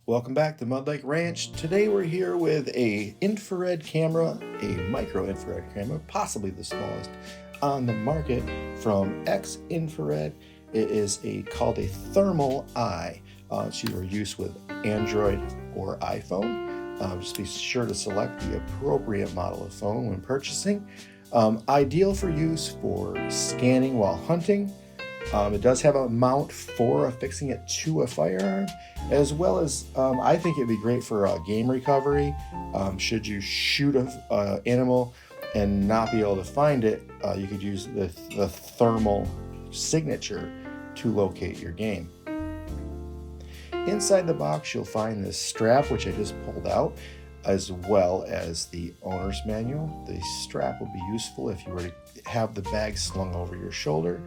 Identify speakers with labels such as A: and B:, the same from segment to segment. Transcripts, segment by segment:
A: Welcome back to Mud Lake Ranch. Today we're here with a infrared camera, a micro infrared camera, possibly the smallest on the market from Xinfrared. It is called a thermal eye. It's either use with Android or iPhone. Just be sure to select the appropriate model of phone when purchasing. Ideal for use for scanning while hunting. It does have a mount for affixing it to a firearm, as well as I think it'd be great for game recovery. Should you shoot an animal and not be able to find it, you could use the thermal signature to locate your game. Inside the box, you'll find this strap, which I just pulled out, as well as the owner's manual. The strap will be useful if you were to have the bag slung over your shoulder.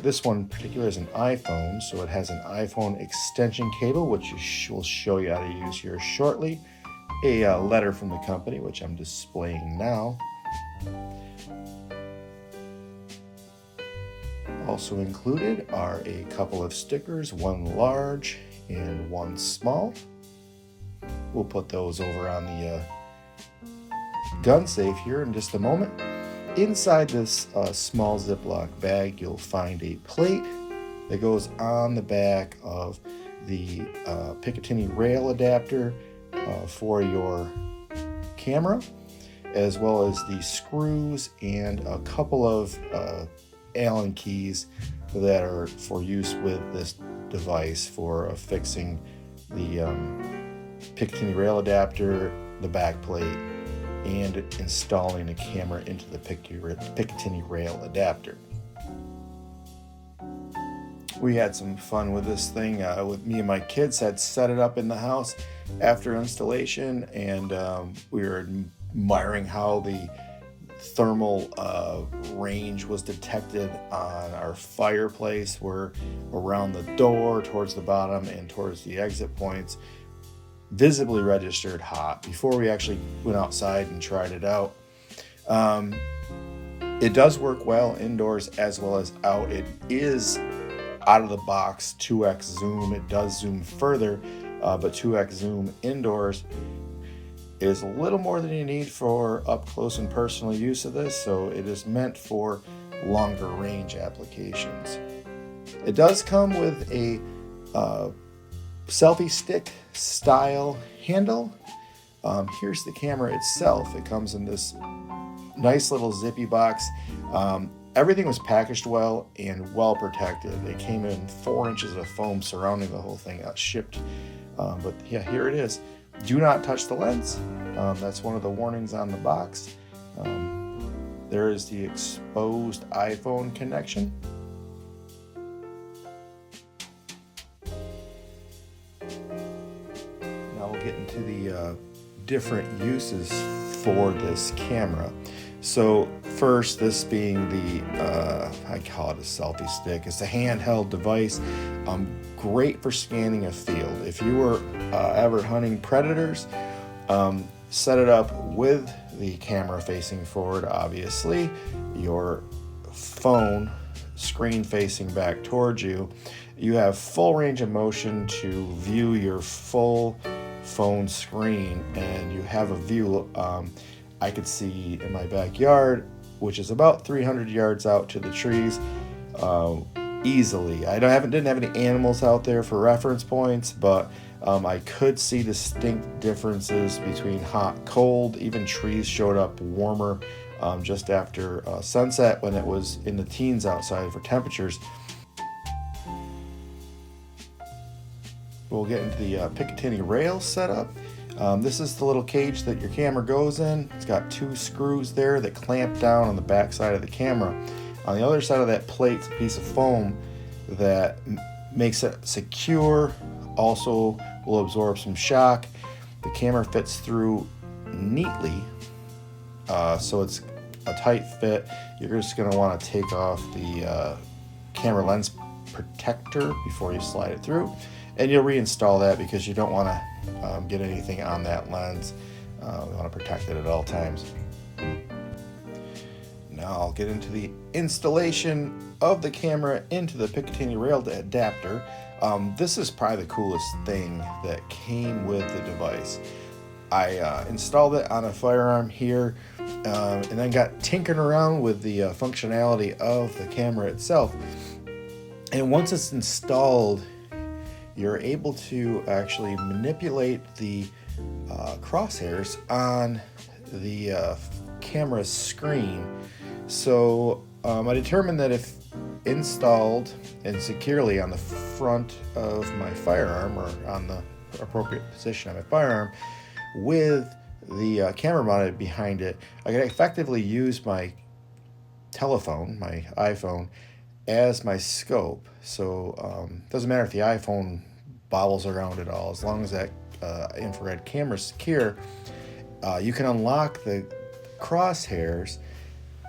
A: This one in particular is an iPhone, so it has an iPhone extension cable, which will show you how to use here shortly. A letter from the company, which I'm displaying now. Also included are a couple of stickers, one large and one small. We'll put those over on the gun safe here in just a moment. Inside this small Ziploc bag, you'll find a plate that goes on the back of the Picatinny rail adapter for your camera, as well as the screws and a couple of Allen keys that are for use with this device for affixing the Picatinny rail adapter, the back plate, and installing a camera into the Picatinny rail adapter. We had some fun with this thing. With me and my kids had set it up in the house after installation, and we were admiring how the thermal range was detected on our fireplace. We're around the door, towards the bottom, and towards the exit points, visibly registered hot before we actually went outside and tried it out. It does work well indoors as well as out. It is out of the box 2x zoom. It does zoom further, but 2x zoom indoors is a little more than you need for up close and personal use of this, so it is meant for longer range applications. It does come with a selfie stick style handle. Here's the camera itself. It comes in this nice little zippy box. Everything was packaged well and well protected. It came in 4 inches of foam surrounding the whole thing, shipped. But yeah, here it is. Do not touch the lens. That's one of the warnings on the box. There is the exposed iPhone connection. Now we'll get into the different uses for this camera. So first, this being the, I call it a selfie stick. It's a handheld device, great for scanning a field. If you were ever hunting predators, set it up with the camera facing forward, obviously, your phone screen facing back towards you. You have full range of motion to view your full phone screen, and you have a view. I could see in my backyard, which is about 300 yards out to the trees, easily. I didn't have any animals out there for reference points, but I could see distinct differences between hot, cold. Even trees showed up warmer just after sunset when it was in the teens outside for temperatures. We'll get into the Picatinny rail setup. This is the little cage that your camera goes in. It's got 2 screws there that clamp down on the back side of the camera. On the other side of that plate is a piece of foam that makes it secure, also will absorb some shock. The camera fits through neatly, so it's a tight fit. You're just going to want to take off the camera lens protector before you slide it through, and you'll reinstall that because you don't want to get anything on that lens. We want to protect it at all times. Now I'll get into the installation of the camera into the Picatinny rail adapter. This is probably the coolest thing that came with the device. I installed it on a firearm here, and then got tinkering around with the functionality of the camera itself. And once it's installed, you're able to actually manipulate the crosshairs on the camera's screen. So I determined that if installed and securely on the front of my firearm, or on the appropriate position on my firearm, with the camera mounted behind it, I could effectively use my telephone, my iPhone, as my scope. So doesn't matter if the iPhone bobbles around at all, as long as that infrared camera is secure. You can unlock the crosshairs,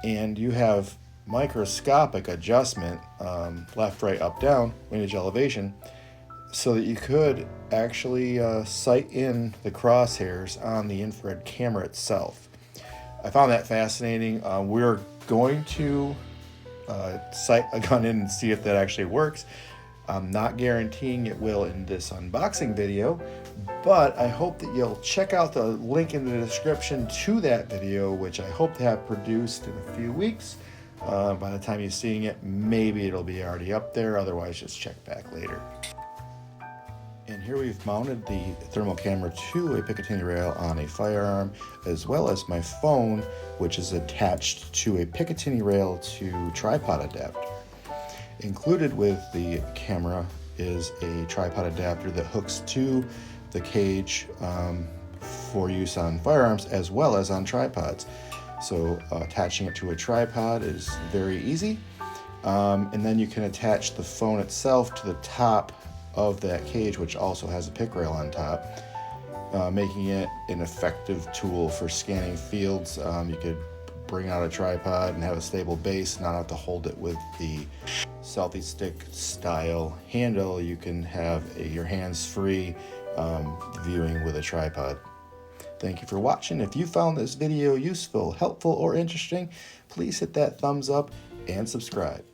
A: and you have microscopic adjustment, left, right, up, down, image elevation, so that you could actually sight in the crosshairs on the infrared camera itself. I found that fascinating. We're going to sight a gun in and see if that actually works. I'm not guaranteeing it will in this unboxing video, but I hope that you'll check out the link in the description to that video, which I hope to have produced in a few weeks. By the time you're seeing it, maybe it'll be already up there, otherwise just check back later. And here we've mounted the thermal camera to a Picatinny rail on a firearm, as well as my phone, which is attached to a Picatinny rail to tripod adapter. Included with the camera is a tripod adapter that hooks to the cage for use on firearms as well as on tripods. So attaching it to a tripod is very easy. And then you can attach the phone itself to the top of that cage, which also has a pick rail on top, making it an effective tool for scanning fields. You could bring out a tripod and have a stable base, not have to hold it with the selfie stick style handle. You can have your hands free viewing with a tripod. Thank you for watching. If you found this video useful, helpful, or interesting, please hit that thumbs up and subscribe.